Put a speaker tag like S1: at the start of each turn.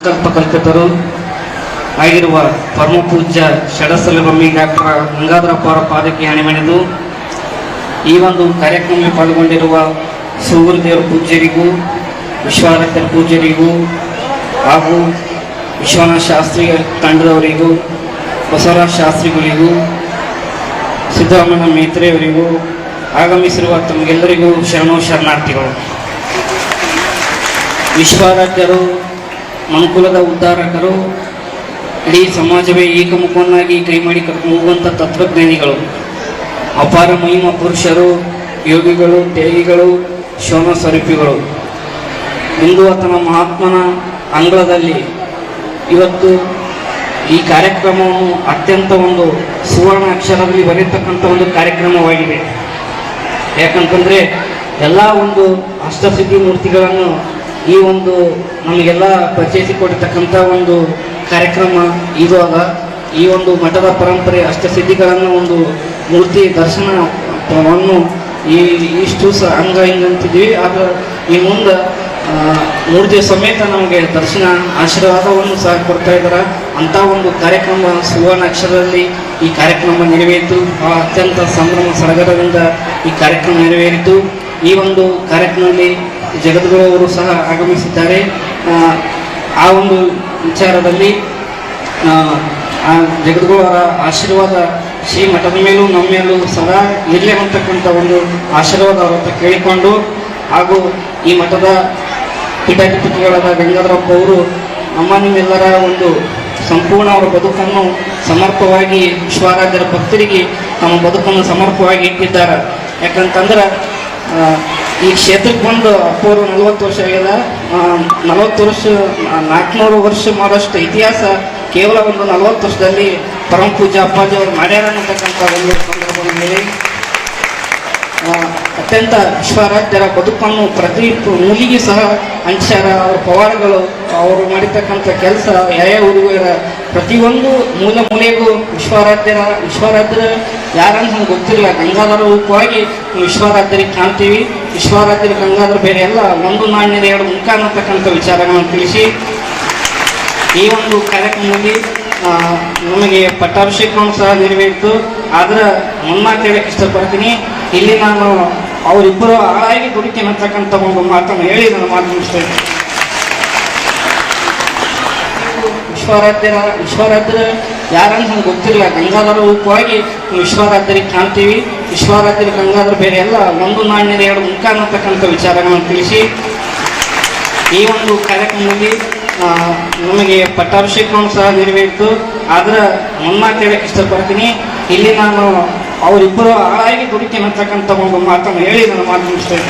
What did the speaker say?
S1: ಕಲ್ಪಕಲ್ಪಿತರು ಆಗಿರುವ ಪರಮ ಪೂಜ್ಯ ಷಡಸಲಗೊಮ್ಮಿ ಡಾಕ್ಟರ್ ಗಂಗಾಧರಪ್ಪ ಅವರ ಪಾದಕ್ಕೆ ಹಣಿಮೆಣೆದು ಈ ಒಂದು ಕಾರ್ಯಕ್ರಮದಲ್ಲಿ ಪಾಲ್ಗೊಂಡಿರುವ ಸುಗುರುದೇವರ ಪೂಜ್ಯರಿಗೂ ವಿಶ್ವಾರಾಧ್ಯರ ಪೂಜ್ಯರಿಗೂ ಹಾಗೂ ವಿಶ್ವನಾಥ ಶಾಸ್ತ್ರಿ ತಂಡದವರಿಗೂ ಬಸವರಾಜ ಶಾಸ್ತ್ರಿಗಳಿಗೂ ಸಿದ್ದರಾಮಯ್ಯ ಮೇತ್ರೆಯವರಿಗೂ ಆಗಮಿಸಿರುವ ತಮಗೆಲ್ಲರಿಗೂ ಶರಣಾರ್ಥಿಗಳು. ವಿಶ್ವಾರಾಧ್ಯರು ಮನುಕುಲದ ಉದ್ಧಾರಕರು, ಇಡೀ ಸಮಾಜವೇ ಏಕಮುಖವನ್ನಾಗಿ ಕೈ ಮಾಡಿ ಕರ್ಕೊಂಡು ಹೋಗುವಂಥ ತತ್ವಜ್ಞಾನಿಗಳು, ಅಪಾರ ಮಹಿಮ ಪುರುಷರು, ಯೋಗಿಗಳು, ತ್ಯಾಗಿಗಳು, ಶೋನ ಸ್ವರೂಪಿಗಳು. ಇಂದು ಆತನ ಮಹಾತ್ಮನ ಅಂಗಳದಲ್ಲಿ ಇವತ್ತು ಈ ಕಾರ್ಯಕ್ರಮವನ್ನು ಅತ್ಯಂತ ಒಂದು ಸುವರ್ಣ ಅಕ್ಷರದಲ್ಲಿ ಬರೆಯತಕ್ಕಂಥ ಒಂದು ಕಾರ್ಯಕ್ರಮವಾಗಿದೆ. ಯಾಕಂತಂದರೆ ಎಲ್ಲ ಒಂದು ಅಷ್ಟಸಿದ್ಧಿ ಮೂರ್ತಿಗಳನ್ನು ಈ ಒಂದು ನಮಗೆಲ್ಲ ಪರಿಚಯಿಸಿಕೊಟ್ಟಿರ್ತಕ್ಕಂಥ ಒಂದು ಕಾರ್ಯಕ್ರಮ ಇದು ಅದ. ಈ ಒಂದು ಮಠದ ಪರಂಪರೆ ಅಷ್ಟಸಿದ್ಧಿಗಳನ್ನು ಒಂದು ಮೂರ್ತಿ ದರ್ಶನವನ್ನು ಇಷ್ಟು ಅಂಗ ಹಿಂಗಂತಿದ್ವಿ. ಆದರೆ ಈ ಮುಂದೆ ಮೂರ್ತಿಯ ಸಮೇತ ನಮಗೆ ದರ್ಶನ ಆಶೀರ್ವಾದವನ್ನು ಸಹ ಕೊಡ್ತಾ ಇದ್ದಾರೆ. ಅಂಥ ಒಂದು ಕಾರ್ಯಕ್ರಮ ಸುವರ್ಣ ಅಕ್ಷರದಲ್ಲಿ ಈ ಕಾರ್ಯಕ್ರಮ ನೆರವೇರಿತು. ಅತ್ಯಂತ ಸಂಭ್ರಮ ಸಡಗರದಿಂದ ಈ ಕಾರ್ಯಕ್ರಮ ನೆರವೇರಿತು. ಈ ಒಂದು ಕಾರ್ಯಕ್ರಮದಲ್ಲಿ ಜಗದ್ಗುರು ಅವರು ಸಹ ಆಗಮಿಸಿದ್ದಾರೆ. ಆ ಒಂದು ವಿಚಾರದಲ್ಲಿ ಜಗದ್ಗುರು ಅವರ ಆಶೀರ್ವಾದ ಶ್ರೀ ಮಠದ ಮೇಲೂ ನಮ್ಮ ಮೇಲೂ ಸದಾ ಇರಲಿ ಅಂತಕ್ಕಂಥ ಒಂದು ಆಶೀರ್ವಾದ ಅವರ ಕೇಳಿಕೊಂಡು, ಹಾಗೂ ಈ ಮಠದ ಪೀಠಾಧಿಪತಿಗಳಾದ ಗಂಗಾಧರಪ್ಪ ಅವರು ನಿಮ್ಮೆಲ್ಲರ ಒಂದು ಸಂಪೂರ್ಣ ಅವರ ಬದುಕನ್ನು ಸಮರ್ಪವಾಗಿ ವಿಶ್ವಾರಾಧ್ಯರ ಭಕ್ತರಿಗೆ ತಮ್ಮ ಬದುಕನ್ನು ಸಮರ್ಪವಾಗಿ ಇಟ್ಟಿದ್ದಾರೆ. ಯಾಕಂತಂದ್ರೆ ಈ ಕ್ಷೇತ್ರಕ್ಕೆ ಬಂದು ಅಪ್ಪವರು 40 ವರ್ಷ ಆಗಿದೆ. 40 ವರ್ಷ 400 ವರ್ಷ ಮಾಡೋಷ್ಟು ಇತಿಹಾಸ ಕೇವಲ ಒಂದು 40 ವರ್ಷದಲ್ಲಿ ಪರಮ ಪೂಜ್ಯ ಅಪ್ಪಾಜಿ ಅವರು ಮಾಡ್ಯಾರ ಅನ್ನತಕ್ಕಂಥ ಒಂದು ಸಂದರ್ಭದಲ್ಲಿ ಅತ್ಯಂತ ವಿಶ್ವಾರಾಧ್ಯರ ಬದುಕನ್ನು ಪ್ರತಿ ಮೂಲಿಗೆ ಸಹ ಹಂಚಾರ. ಅವರ ಪವಾಡಗಳು, ಅವರು ಮಾಡಿರ್ತಕ್ಕಂಥ ಕೆಲಸ, ಯಾವ್ಯಾವ ಹುಡುಗರ ಪ್ರತಿಯೊಂದು ಮೂಲೆಗೂ ವಿಶ್ವಾರಾಧ್ಯರ ಯಾರಂತ ನಮ್ಗೆ ಗೊತ್ತಿಲ್ಲ. ಗಂಗಾಧರ ರೂಪವಾಗಿ ವಿಶ್ವಾರಾಧ್ಯರಿಗೆ ಕಾಣ್ತೀವಿ. ವಿಶ್ವಾರಾಧ್ಯರ ಗಂಗಾಧರ ಬೇರೆ ಎಲ್ಲ, ಒಂದು ನಾಣ್ಯದ ಎರಡು ಮುಖ ಅನ್ನತಕ್ಕಂಥ ವಿಚಾರಗಳನ್ನು ತಿಳಿಸಿ ಈ ಒಂದು ಕಾರ್ಯಕ್ರಮದಲ್ಲಿ ನಮಗೆ ಪಟ್ಟಾಭಿಷೇಕವನ್ನು ಸಹ ನೆರವೇರಿತು. ಆದ್ರೆ ಮುನ್ನಾತ ಹೇಳಕ್ಕೆ ಇಷ್ಟಪಡ್ತೀನಿ, ಇಲ್ಲಿ ನಾನು ಅವರಿಬ್ಬರು ಆಳಾಗಿ ದುಡಿತೀನಿ ಅಂತಕ್ಕಂಥ ಒಂದು ಮಾತನ್ನು ಹೇಳಿ ನಾನು ಮಾತು ಮುಗಿಸ್ತೇನೆ. ವಿಶ್ವಾರಾಧ್ಯರ ಯಾರಂತ ನಮ್ಗೆ ಗೊತ್ತಿಲ್ಲ. ಗಂಗಾಧರ ರೂಪವಾಗಿ ವಿಶ್ವಾರಾಧ್ಯರಿಗೆ ಕಾಣ್ತೀವಿ. ವಿಶ್ವಾರಾಧ್ಯರ ಗಂಗಾಧರ ಬೇರೆ ಎಲ್ಲ, ಒಂದು ನಾಣ್ಯದ ಎರಡು ಮುಖ ಅನ್ನತಕ್ಕಂಥ ವಿಚಾರಗಳನ್ನು ತಿಳಿಸಿ ಈ ಒಂದು ಕಾರ್ಯಕ್ರಮದಲ್ಲಿ ನಮಗೆ ಪಟ್ಟಾಭಿಷೇಕವನ್ನು ಸಹ ನೆರವೇರಿತು. ಆದ್ರೆ ಮುನ್ನಾತ ಹೇಳಕ್ಕೆ ಇಷ್ಟಪಡ್ತೀನಿ, ಇಲ್ಲಿ ನಾನು ಅವರಿಬ್ಬರು ಆಳಾಗಿ ದುಡಿತೀನಿ ಅಂತಕ್ಕಂಥ ಒಂದು ಮಾತನ್ನು ಹೇಳಿ ನಾನು ಮಾತು ಮುಗಿಸ್ತೇನೆ.